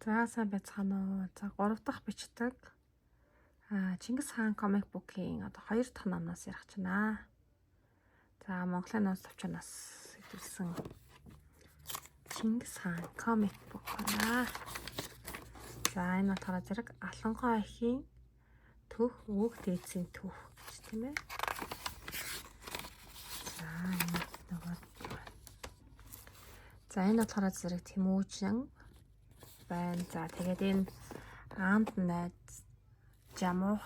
За сайн байцгаана уу. За 3 дахь бичдэг Чингис хаан комик букийн одоо 2 дахь номноос ярих чана. За Монголын нууц төвчнөөс хэвлсэн Чингис хаан комик бук байна. За энэ болохоор зэрэг Алангой эхийн төв өг дээдсийн төв гэж тийм ээ. За энэ болохоор зэрэг Тэмүүжин байна. За тэгээд энэ аанд найз жамуух.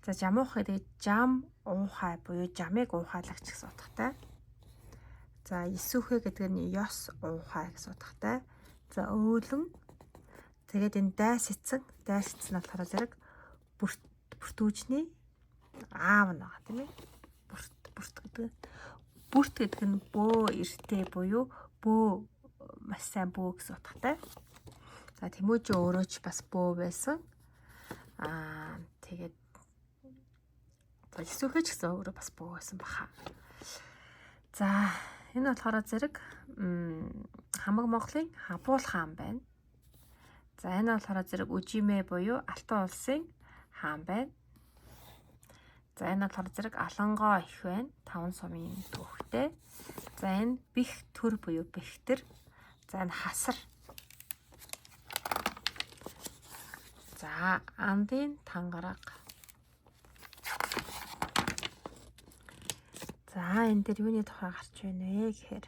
За жамуух гэдэг жам уухай буюу жамыг уухайлагч гэсэн утгатай. За эсүүхэ гэдэг нь ёс уухай гэсэн утгатай. За өөлөн. Тэгээд энэ дайс эцэг нь болохоор зэрэг бүртүүжний аав нэг тийм ээ. Бүрт гэдэг нь бөө эртэй буюу бөө маш сайн бөө гэсэн утгатай. За Тэмүүжин өөрөө ч бас бөө байсан. Тэгээд эсүүхэ ч гэсэн өөрөө бас бөө байсан баха. За энэ болохоор зэрэг хамаг Монголын Хабуул хаан байна. За энэ болохоор зэрэг Үжимэ буюу Алтан улсын хаан байна. За энэ болохоор зэрэг Алангой их байна. 5 сумын түүхтэй. За энэ бих төр буюу бихтэр. За энэ хасар. За андын тангараг. За энэ дээр юуны тухай гарч байна вэ гэхээр.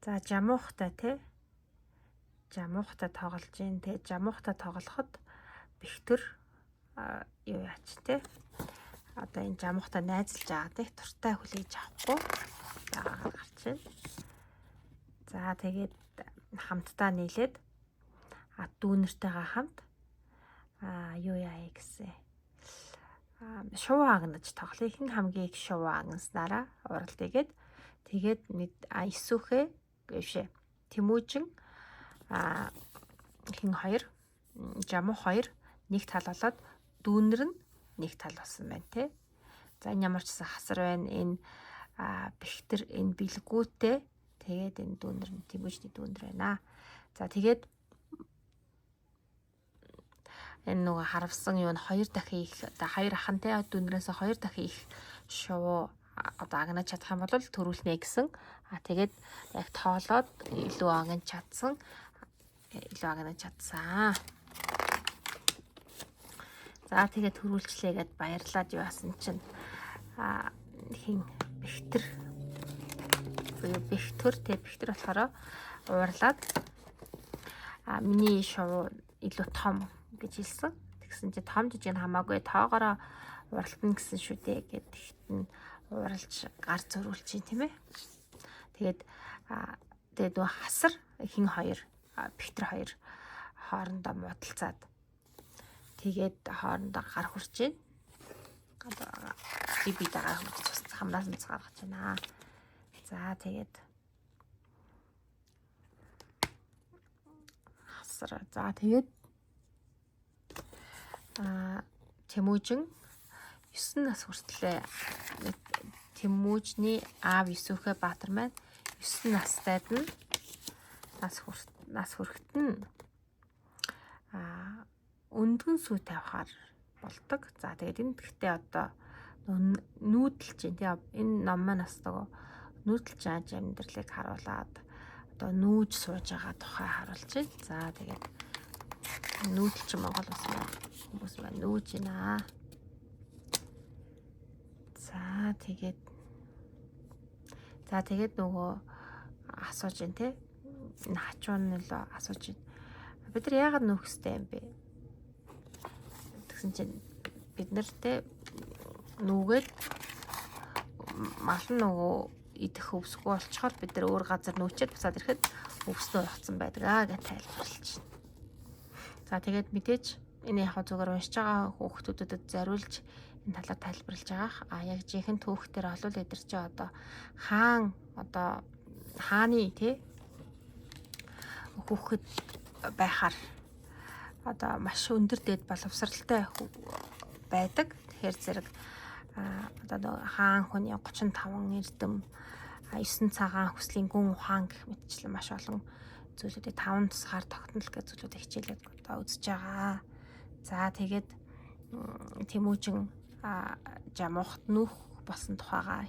За жамуухтай тий. Жамуухтай тоглож гин тий. Жамуухтай тоглоход бихтэр юу яач тий. Одоо энэ жамуухтай найзалж байгаа тий. Туртай хүлээж авахгүй гарч байна. За тэгээд хамтдаа нийлээд дүүнэртэйгээ хамт юу яа гэсэн шувуу агнаж тоглоё. Хэн хамгийн их шувуу агнаснараа уралд игээд тэгээд эсүүхэ гэвшээ Тэмүүжин хэн хоёр жамуух хоёр нэг тал болоод дүүнэр нь нэг тал болсон байна те. За энэ ямар ч гэсэн хасар байна. Энэ бихтэр энэ бэлгүүтэй тэгээд энэ дүүнэр нь Тэмүүжний дүүнэр байна. За тэгээд энэ нөгөө харавсан юу н 2 дахин их хоёр ахантай дүүнрээс 2 дахин их шувуу одоо агнаж чадах юм бол төрүүлнэ гэсэн. Тэгээд яг тоолоод илүү агнаж чадсан. За тэгээд төрүүлчлээгээд баярлаад яасан чинь хин бихтэр буюу бихтэр болохоор уурлаад миний шувуу илүү том гэж хэлсэн. Тэгсэн чи том жижиг нь хамаагүй тоогоороо уралтна гэсэн шүү дээ гэд ихтэн уралж гар зөрүүлж чинь тийм ээ. Тэгээд нөө хасар хин хоёр бихтэр хоёр хоорондоо муудалцаад тэгээд хоорондоо гар хурж чинь би дагаа хурж бас хамраас нь гаргаж байна. За тэгээд хасар за тэгээд Тэмүүжин 9 нас хүртлээ Тэмүүжний аав эсүүхэ баатар маань 9 настайд нь нас хүрэхэд нь өндгөн сүү тавихаар болдог. За тэгээд энэ гэхдээ одоо нүүдэлж дээ. Энэ ном маань бас нөгөө нүүдэлж ааж амьдралыг харуулад одоо нүүж сууж байгаа тухай харуулж байна. За тэгээд нүүдэлч Монгол ус хүмүүс маань нүүж байна. За тэгээд нөгөө асууж байна те. Энэ хачуун нь л асууж байна. Бид нар яагаад нүүх ёстой юм бэ? Тэгсэн чинь бид нар те нүгээд мал нөгөө идэх өвсгөө олцоход бид нар өөр газар нүүчээд бусаад ирэхэд өвснөө явцсан байдаг гэж тайлбарлаж байна. За тэгээд мэдээж энэ яг зүгээр уншиж байгаа хүүхдүүдэд зориулж энэ талаар тайлбарлаж байгаа. Яг жинхэнэ түүхтэр олвол эдэр чи одоо хааны тий хүүхэд байхаар одоо маш өндөр дээд боловсралтай байдаг. Тэгэхээр зэрэг одоо хаан хүний 35 эрдэм 9 цагаан хүслийн гүн ухаан гэх мэтчлэн маш олон зүйлүүдийг 5 тусгаар тогтнол гэх зүйлүүдийг хичээлээд одоо үзэж байгаа. За тэгээд Тэмүүжин жамуухт нүүх болсон тухайгаа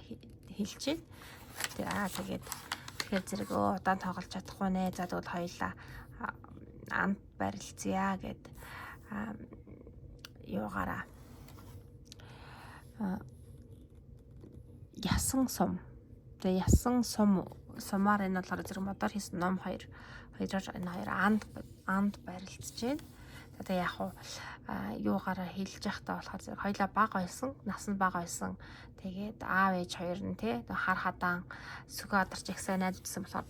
хэлж байна. Тэгээд тэгэхээр зэрэг удаан тоглож чадахгүй нэ. За тэгвэл хоёулаа амт барилцъя гэд юугаараа ясан сум. Тэгээ ясан сумаар энэ болохоор зэрэг модоор хийсэн ном хоёроор энэ хоёр анд барилцж байна. Тэгээ яг юугаараа хэлж явахдаа болохоор зэрэг хоёлаа бага байсан, насанд бага байсан. Тэгээд аав ээж хоёр нь тий хар хадаан сүгэ адарч их сайн найзуудсан болохоор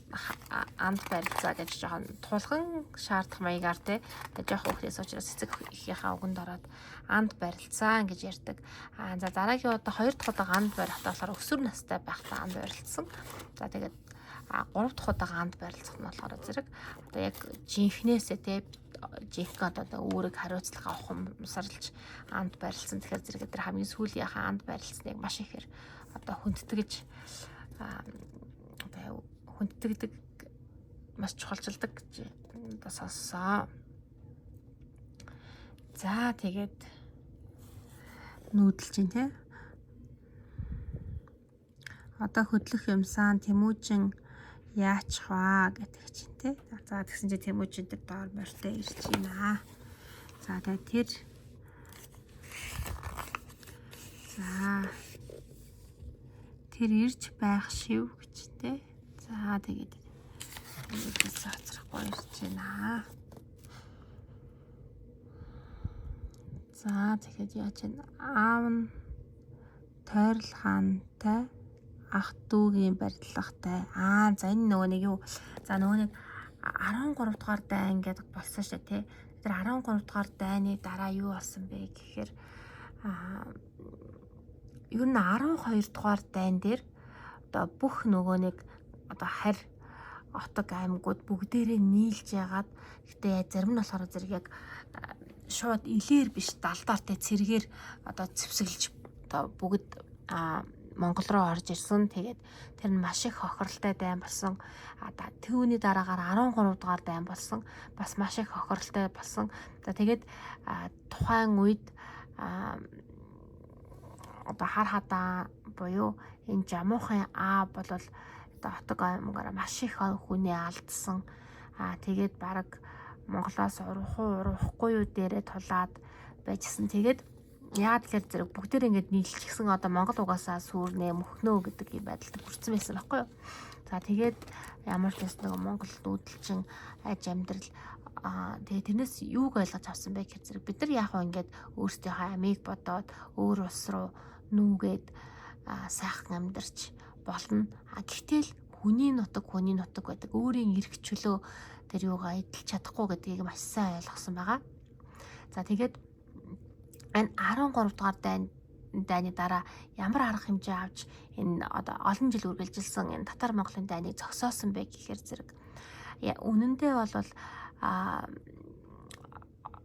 анд барилцаа гэж жоохон тулган шаардах маягаар тий жоохон хүүхдээс учраас эцэг эхийнхээ үгэнд ороод анд барилцаа гэж ярьдаг. За дараагийн удаа 2 дахь удаа анд барихтаа болохоор өсвөр настай байхдаа анд барилцсан. За тэгээд 3 дахь удаа анд барилцах нь болохоор зэрэг одоо яг жинхнээсээ тий жинхэнэ одоо үүрэг хариуцлага авах юмсарлж анд барилцсан. Тэгэхээр зэрэг тэр хамгийн сүүлийнхаа анд барилцсныг маш ихээр одоо хүндтгэж одоо хүндтгэдэг маш чухалчилдаг гэж одоо сонссон. За тэгээд нүүдэлж чинь тий. Одоо хөдлөх юмсан Тэмүүжин яач хваа гэдэг чинь тий. За тэгсэн чинь Тэмүүжин тэр доор морьтой ирж байна. За тэгээд тэр ирж байх шив гэж тий. За тэгээд Тэмүүжинээс хоцрохгүй ирж байна. За тэгэхэд яаж вэ? Аав нь тойрол хаантай ах дүүгийн барилгатай. За энэ нөгөө нэг юу? За нөгөө нэг 13 дугаар дайн гэдэг болсон шүү дээ, тий. Тэр 13 дугаар дайны дараа юу болсон бэ гэхээр ер нь 12 дугаар дайн дээр одоо бүх нөгөө нэг одоо харь отог аймагуд бүгдээрээ нийлж яагаад гэтээ зарим нь болохоор зэрэг яг шууд илээр биш далдаартай цэргээр одоо зэвсэглэж одоо бүгд Монгол руу орж ирсэн. Тэгээд тэр нь маш их хохиролтой дайн болсон. Түүний дараагаар 13 дугаар дайн болсон. Бас маш их хохиролтой болсон. За тэгээд тухайн үед одоо хар хадаа буюу энэ жамуухын аав бол одоо хотог аймагаараа маш их хүнээ алдсан. Тэгээд баг Монголоос урахгүй юу дээрээ тулаад байжсэн. Тэгээд яа тэгэхээр зэрэг бүгдээр ингэж нийлчихсэн одоо Монгол угаасаа сүрнэ мөхнөө гэдэг юм байдалд хүрсэн байсан байхгүй юу. За тэгээд ямар ч бас нэг Монгол нүүдэлчин аж амьдрал тэгээд тэрнээс юуг ойлгож авсан бэ гэхээр зэрэг бид нар яг хөө ингэж өөрсдийнхөө амийг бодоод өөр улс руу нүүгээд сайхан амьдарч болно. Гэхдээ л хүний нутаг байдаг. Өөрийн эрх чөлөө тэр юугаа эдэлж чадахгүй гэдгийг маш сайн ойлгосон байгаа. За тэгээд энэ 13 дугаар дайны дараа ямар арга хэмжээ авч энэ одоо олон жил үргэлжилсэн энэ татар Монголын дайныг зогсоосон бэ гэхээр зэрэг үнэндээ бол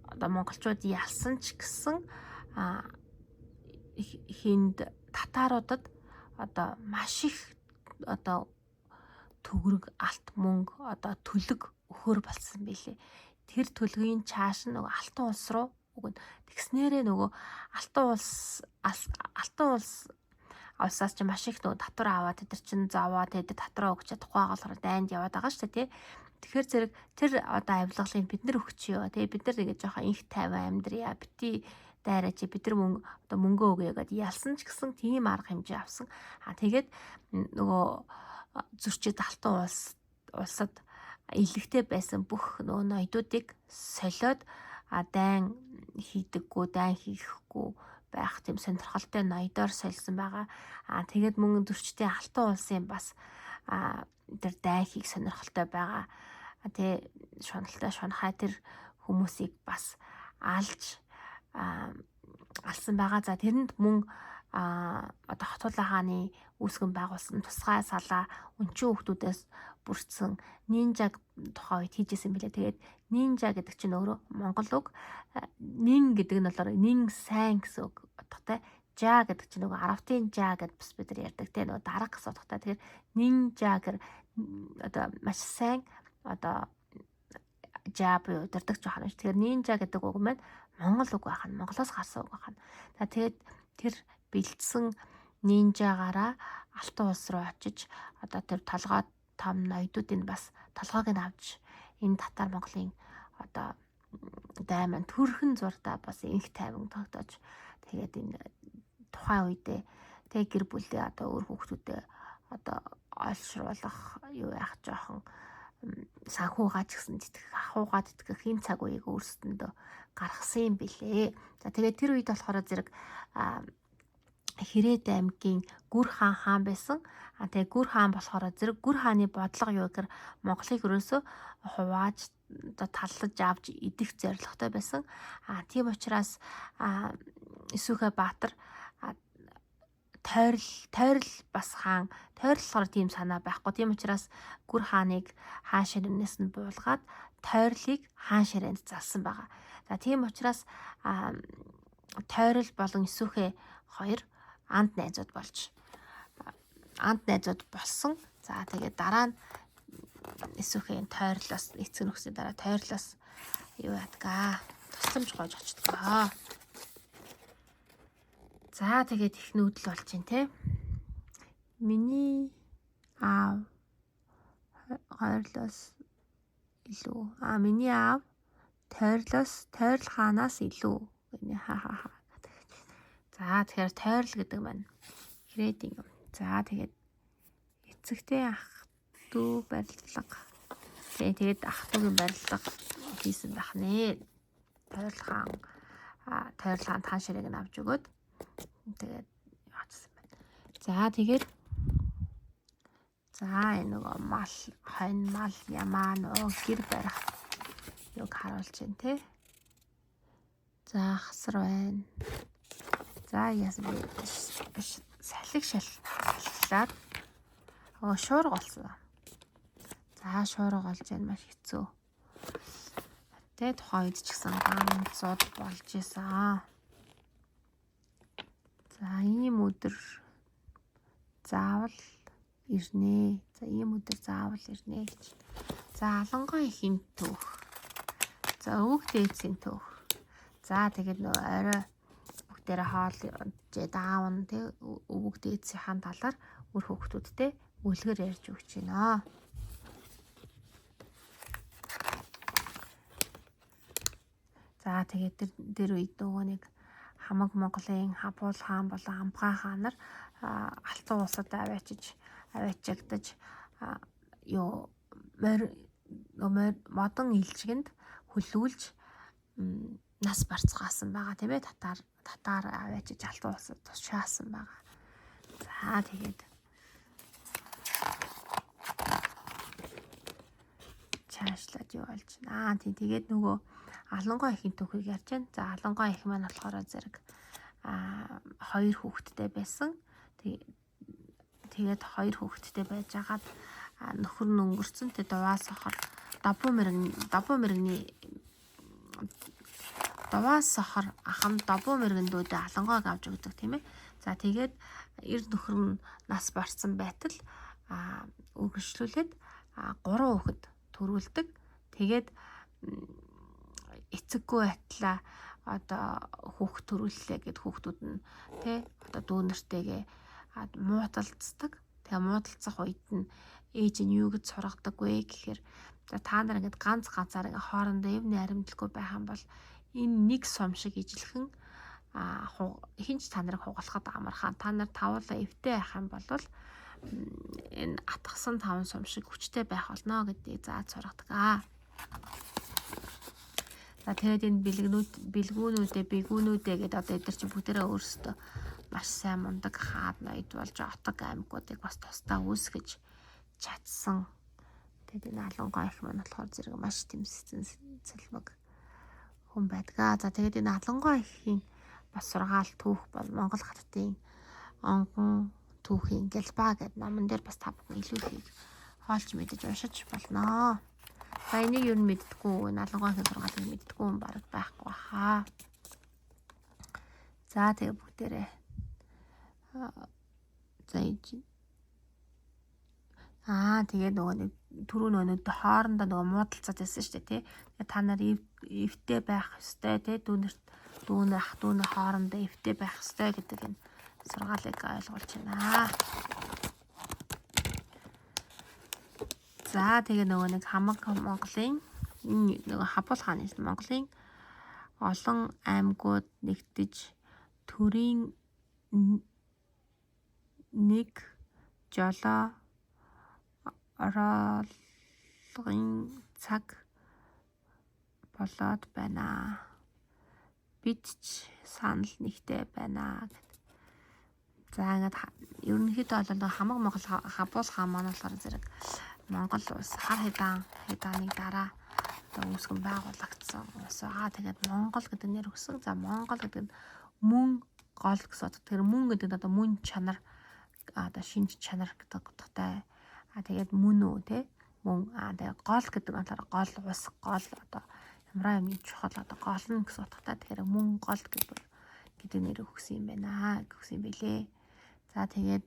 одоо монголчууд ялсан ч гэсэн хинд татаруудад одоо маш их одоо төгрөг алт мөнгө одоо төлөг өгөхөр болсон билээ. Тэр төлгийн чааш нөгөө алтан улс руу өгнө. Тэгснээрээ нөгөө алтан улсаас ч маш их нөгөө татвар аваад тэд чинь зовоо тэд татраа өгч чадахгүй болохоор дайнд яваад байгаа шүү дээ тий. Тэгэхээр зэрэг тэр одоо авилгалыг бид нар өгчихё тий. Бид нар тэгээд жоохон инх тайван амьдрья бити дайраач бид нар мөнгөө өгье гэдээ ялсан ч гэсэн тийм арга хэмжээ авсан. Тэгээд нөгөө зөрчид алтан улсад илэгтэй байсан бүх нөгөө ноёдуудыг солиод дайн хийдэггүй, дайн хийхгүй байх тийм сонирхолтой ноёдоор сольсон байгаа. Тэгээд мөн зөрчдийн алтан улсын бас тэр дайн хийх сонирхолтой байгаа. Тэгээ шунхай тэр хүмүүсийг бас алсан байгаа. За тэрэнд мөн одоо Хотуулаа хааны үүсгэн байгуулсан тусгай салаа өнчин хүүхдүүдээс бүрдсэн нинжаг тухай үед хийжсэн билээ. Тэгээд нинжа гэдэг чинь өөрөө монгол үг. Нин гэдэг нь болохоор нин сайн гэсэн үг утгатай. жа гэдэг чинь нөгөө аравтын жа гэдээ бас бид нар ярьдаг те нөгөө дарга гэсэн утгатай. Тэгэхээр нинжа гэр одоо маш сайн одоо жа буюу удирдах жоох нь. Тэгэхээр нинжа гэдэг үг маань монгол үг байх нь, Монголоос гарсан үг байх нь. Тэгээд тэр бэлдсэн нинжагаараа алтан улс руу очиж одоо тэр толгой том ноёдуудын бас толгойг нь авч энэ татар Монголын одоо дайман төрхөн зурдаа бас инх тайван тогтоож тэгээд энэ тухайн үедээ тэг гэр бүлээ одоо өөр хүүхдүүдэд одоо олшруулах юу яах жоохон санхугаа ч гэсэн тэтгэх ахуугаа тэтгэх энэ цаг үеийг өөрсдөндөө гаргасан юм билээ. За тэгээд тэр үед болохоор зэрэг Хэрээд аймгийн Гүр хаан байсан. Тэгээ Гүр хаан болохоор зэрэг Гүр хааны бодлого юу гэхээр Монголыг өрөөсөө хувааж одоо таллаж авч идэх зорилготой байсан. Тийм учраас Исүхэ Баатар тойрол бас хаан тойрлохоор тийм санаа байхгүй. Тийм учраас Гүр хааныг хаан ширээнээс нь буулгаад тойрлыг хаан ширээнд залсан байгаа. За тийм учраас тойрол болон Исүхэ хоёр анд найзууд болсон. За тэгээд дараа нь Исүхэний тойрлоос эцэг нөхцөний дараа тойрлоос юу яадгаа тусламж гойж очдгоо. За тэгээд их нүүдэл болж байна те. Миний аав тойрлоос илүү миний аав тойрол хаанаас илүү гэнэ ха. За тэгэхээр тойрол гэдэг маань Хэрээдийн юм. За тэгээд эцэгтэй ах дүү барилга. Тэгээд ах дүүгийн барилга хийсэн байх нэ. Тойрол хаан хаан ширээг нь авч өгөөд тэгээд яатсан байна. За тэгээд энэ нөгөө мал, хонь, мал, ямаа нөгөө гэр барих юг харуулж байна те. За хасар байна. За яасан бэ? Салхи шаллаад шуурга болсон. За шуурга болж байна маш хэцүү. Тэ тухайн үед ч гэсэн ганцууд болж исэн. За ийм өдөр заавал ирнэ. Гэж. За алангой ихийн түүх. За өвөг дээдсийн түүх. За тэгээд нөгөө орой бүгдээрээ хоол даавн тэг өвөг дээдсийн талаар өөр хүүхдүүдтэй үлгэр ярьж өгч байна. За тэгээд тэр үед нөгөө нэг хамаг Монголын Хабуул хаан болон Амбгай хаан нар алтан улсад аваачигдаж модон илжигэнд хөлүүлж нас барцгаасан байгаа тийм ээ. Татар аваачиж алтан улсад тушаасан байгаа. За тэгээд чаашлаад юу болж байна. Тэгээд нөгөө алангой ихийн түүхийг ярьж байна. За алангой их маань болохоор зэрэг 2 хүүхэдтэй байсан. Тэгээд 2 хүүхэдтэй байж агаад нөхөр нь өнгөрцөн. Тэгээд Дуваа сохор ах нь Добуу мэрэгэн дүүдээ алангойг авч өгдөг тийм ээ. За тэгээд эр нөхөр нь нас барсан байтал үргэлжлүүлээд 3 хүүхэд төрүүлдэг. Тэгээд эцэггүй байтлаа одоо хүүхд төрүүллээ гэд хүүхдүүд нь тий одоо дүү нартайгээ муудалцдаг. Тэгээ муудалцах үед нь ээж нь юу гэж сургадаг вэ гэхээр за та нар ингээд ганцаар ингээд хоорондоо эв найрамдалгүй байх юм бол энэ нэг сум шиг ижилхэн хинч та нарыг хугалахад амархан та нар тавуулаа эвтэй байх юм бол энэ атгсан 5 сум шиг хүчтэй байх болно гэдгийг зааж сургадаг. За тэгээд энэ бэлгүүнүүдээ гэдэг одоо эдгээр чинь бүгдээрээ өөрсдөө маш сайн мундаг хаад ноёд болж отог аймагуудыг бас тусдаа үүсгэж чадсан. Тэгээд энэ алангой их маань болохоор зэрэг маш тэмцсэн цэлмэг хүн байдгаа. За тэгээд энэ алангой ихийн бас сургаал түүх бол Монгол хаттын онгон түүхийн гэлбаа гэдэг номон дээр бас та бүхэн илүү их хоолж мэдэж уншиж болно. За энийг юу мэддэггүй энэ алангой ихийн сургаалыг мэддэггүй хүн бараг байхгүй хаа. За тэгээ бүгдээрээ За тэгээд нөгөө нэг түрүү нөгөө хоорондоо нөгөө муудалцаад байсан шүү дээ тий. Тэгээд та нар эвтэй байх ёстой тий. Дүүнэр ах дүүнэр хоорондоо эвтэй байх ёстой гэдэг энэ сургаалыг ойлгуулж байна. За тэгээ нөгөө нэг хамаг Монголын нөгөө Хабул хааны Монголын олон аймагуд нэгдэж төрийн нэг жолоо оролгын цаг болоод байна. Бид ч санал нэгтэй байна гэд. За ингээд ерөнхийдөө бол хамаг Монгол Хабул хаан маань болохоор зэрэг Монгол улс хар хэдааны дараа үүсгэн байгуулагдсан. Тэгээд Монгол гэдэг нэр өгсөн. За Монгол гэдэг нь мөн гол гэсэн. Тэр мөн гэдэг нь одоо мөн чанар одоо шинж чанар гэдэг утгатай. Тэгээд мөн үү те мөн тэгээд гол гэдэг нь болохоор гол ус гол одоо ямар юм чухал одоо гол нь гэсэн утгатай. Тэгэхээр мөн гол гэдэг нэр өгсөн юм байна гэсэн юм билээ. За тэгээд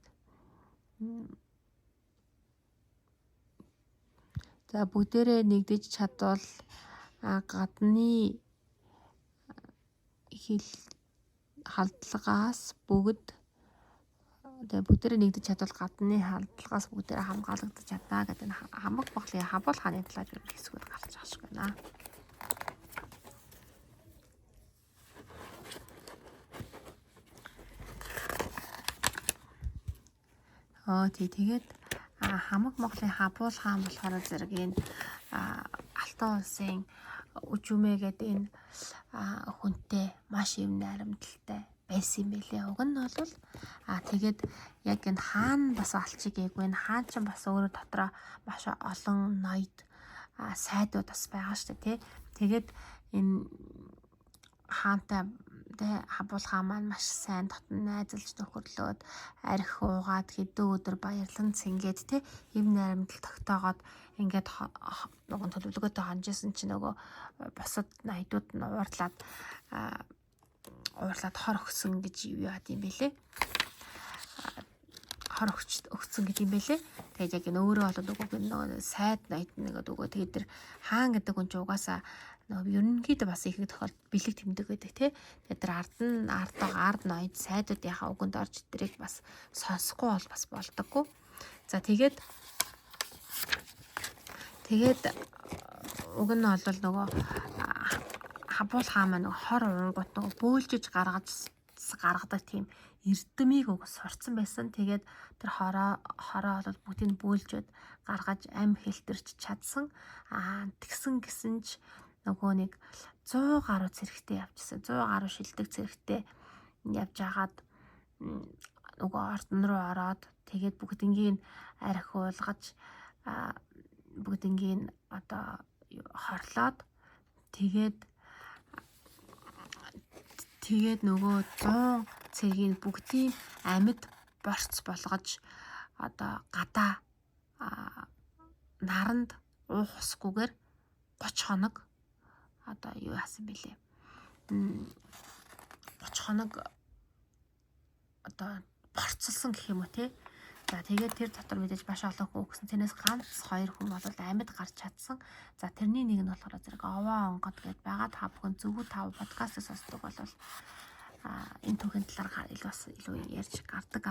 за бүгдээрээ нэгдэж чадвал гадны хил халдлагаас бүгдээрээ нэгдэж чадвал гадны халдлагаас бүгдээрээ хамгаалагдаж чадна гэдэг нь хамаг Монголын Хабул хааны талаар хэсгүүд гарч байгаа шиг байна. Тэгээд хамаг Монголын Хабул хаан болохоор зэрэг энэ Алтан улсын Үжүмэ гэдэг энэ хүнтэй маш юм найрамдалтай байсан юм билээ. Уг нь бол тэгээд яг энэ хаан бас алчиг ээгүй. Энэ хаан ч бас өөрөө дотроо маш олон ноёд сайдууд бас байгаа шүү дээ тий. Тэгээд энэ хаантай Хабул хаан маань маш сайн дотн найзалж нөхөрлөөд арх уугаад хэдэн өдөр баярлан цэнгээд тий юм найрамдал тогтоогоод ингээд нөгөө төлөвлөгөөтэй хонжсэн чинь нөгөө бусад найдууд нь уурлаад хор өгсөн гэж юу яад юм бэлээ. Хор өгсөн гэдэг юм бэлээ. Тэгээд яг энэ өөрөө болоод нөгөө сайд ноёд нэгэд өгөө. Тэгээд тэр хаан гэдэг хүн чинь угаасаа ерөнхийдөө бас их тохиолдолд бэлэг тэмдэг байдаг тий. Тэгээд тэр ард ноёд сайдуудынхаа үгэнд орж тэрийг бас сонсохгүй бол бас болдоггүй. За тэгээд уг нь бол нөгөө Хабул хаан маань хор уунгууд нөгөө бөөлжиж гаргадаг тийм эрдэмийг сурцсан байсан. Тэгээд тэр хороо бол бүгдийг бөөлжөд гаргаж ам хэлтэрч чадсан. Тэгсэн гэсэн ч нөгөө нэг 100 гаруй цэрэгтэй явжсэн. 100 гаруй шилдэг цэрэгтэй явж хагаад нөгөө ордон руу ороод тэгээд бүгднийг арх уулгаж бүгднийг одоо хорлоод тэгээд нөгөө 100 цэргийн бүгдийн амьд борц болгож одоо гадаа наранд уух усгүйгээр 30 хоног одоо юу яасан бэлээ. 30 хоног одоо борцолсон гэх юм уу те. За тэгээд тэр дотор мэдээж маш олон хүн өгсөн. Тэрнээс ганц 2 хүн бол амьд гарч чадсан. За тэрний нэг нь болохоор зэрэг овоо онгод гэдээ байгаа. Та бүхэн зөвхөн 5 подкастыг сонсдог бол энэ түүхийн талаар илүү ярьж гардаг.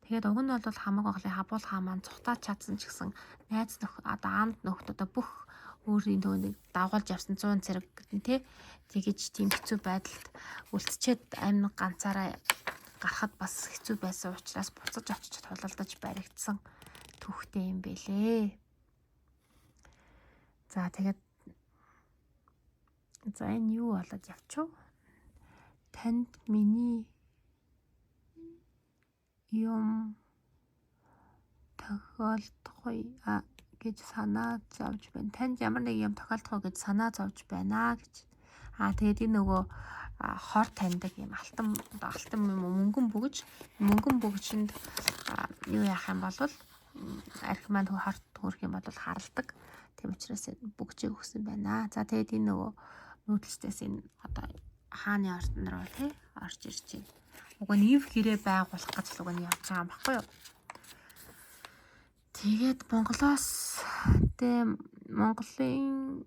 Тэгээд уг нь бол хамаг Монголын Хабул хаан маань цухтаад чадсан ч гэсэн найз нөх одоо амд нөхд одоо бүх өөрийн төвөнийг дагуулж явсан 100 цэрэг гэдэг нь тий. Тэгэж тийм хэцүү байдалд үлдчихэд амин ганцаараа гарахад бас хэцүү байсан учраас буцаж очиж тулалдаж баригдсан түүхтэй юм бэлээ. За тэгээд энэ юу болоод явчих вэ? Танд миний юм тохиолдохгүй гэж санаа зовж байна. Танд ямар нэг юм тохиолдох гэж санаа зовж байна гэж. Тэгээд энэ нөгөө хор таньдаг юм алтан мөнгөн бөгжинд юу яах юм бол арх маань хорт төрөх юм бол харалдаг. Тийм учраас бөгжийг өгсөн байна. За тэгээд энэ нөгөө нүүдэлчдээс энэ одоо хааны ордон руу тий орж ирж байна. уг нь ив гэрээ байгуулах гэж л уг нь явж байгаа юм баггүй юу. Тэгээд Монголын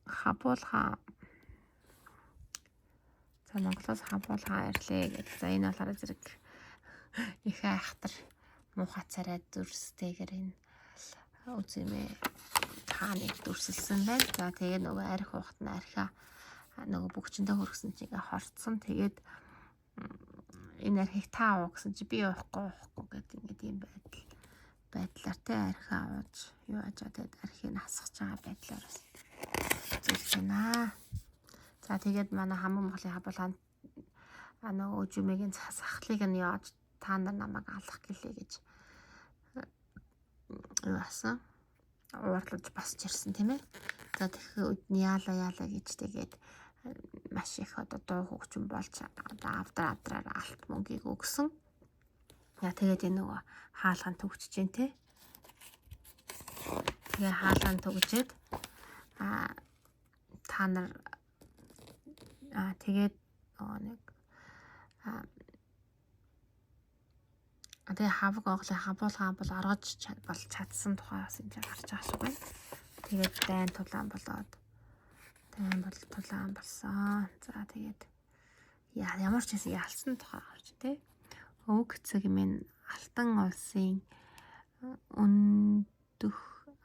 хабуулхаа Монголоос хабуулхаа ирлээ гэж. За энэ болохоор зэрэг их айхтар муухай царай дүрстэйгэр энэ үзэмээ тааныг дүрсэлсэн байна. За тэгээд нөгөө арх ухт нь архиа нөгөө бүгчэндээ хөргсөн чинь ингээ хорцсон. Тэгээд энэ архийг таа уу гэсэн чи би уухгүй гэдэг ингээд юм байдлаар те архиа ууж юу ажаа тэгээд архийг насгаж байгаа байдлаар бас зүйлж байна. За тэгээд манай хамаг Монголын хабуулгаанд нөгөө жүмэгийн сахлыг нь яаж та нар намайг алах гэлээ гэж юу асан уурлаж басч ирсэн тийм ээ. За тэгэхээр яалаа гэж тэгээд маш их одоо дуу хөгжим болж авдраар алт мөнгийг өгсөн. Яа тэгээд энэ нөгөө хаалган төгсөж जैन те. Тэгээ хаалган төгсөж та нар тэгээд нэг тэгээ хавг Монголын хабуулгаан бол оргож болж чадсан тухай бас энэ гарч байгаа шиг байна. Тэгээд дайн тулаан болоод тулаан болсон. За тэгээд ямар ч хэсэг ялсан тухай гарч тий. Өг цэг минь алтан улсын өндөх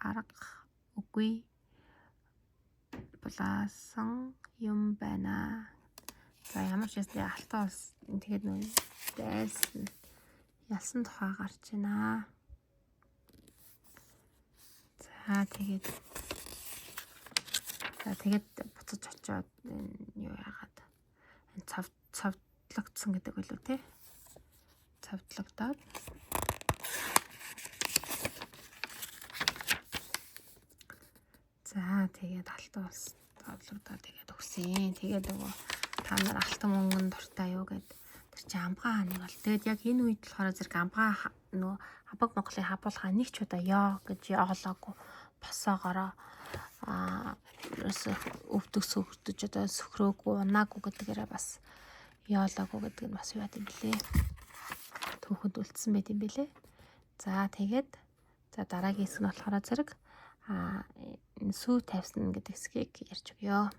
арга үгүй булаасан юм байна. За ямар ч хэсэг алтан улс тэгээд нөө дайсан ялсан тухай гарч байна. За тэгээд буцаж очиод юу яагаад энэ цавдлагдсан гэдэг үлээ те. Цавдлагдаад за тэгээд алтан улс цавдлагдаад тэгээд өгсөн. Тэгээд нөгөө та нар алтан мөнгөнд дуртай юу гэд тэр чи амгаа хааны бол тэгээд яг энэ үед болохоор зэрэг амгаа нөгөө хабаг Монголын хабуулхаа нэг ч удаа ёо гэж яолоогүй босоогороо өвдөг сөхөрдөж одоо сөхрөөгүй унаагүй гэдгээрээ бас яолоогүй гэдэг нь бас юу яд юм блэ. Түүхэнд үлдсэн байт юм бэлээ. За тэгээд дараагийн хэсэг нь болохоор зэрэг энэ сүү тавьсан гэдэг хэсгийг ярьж өгье.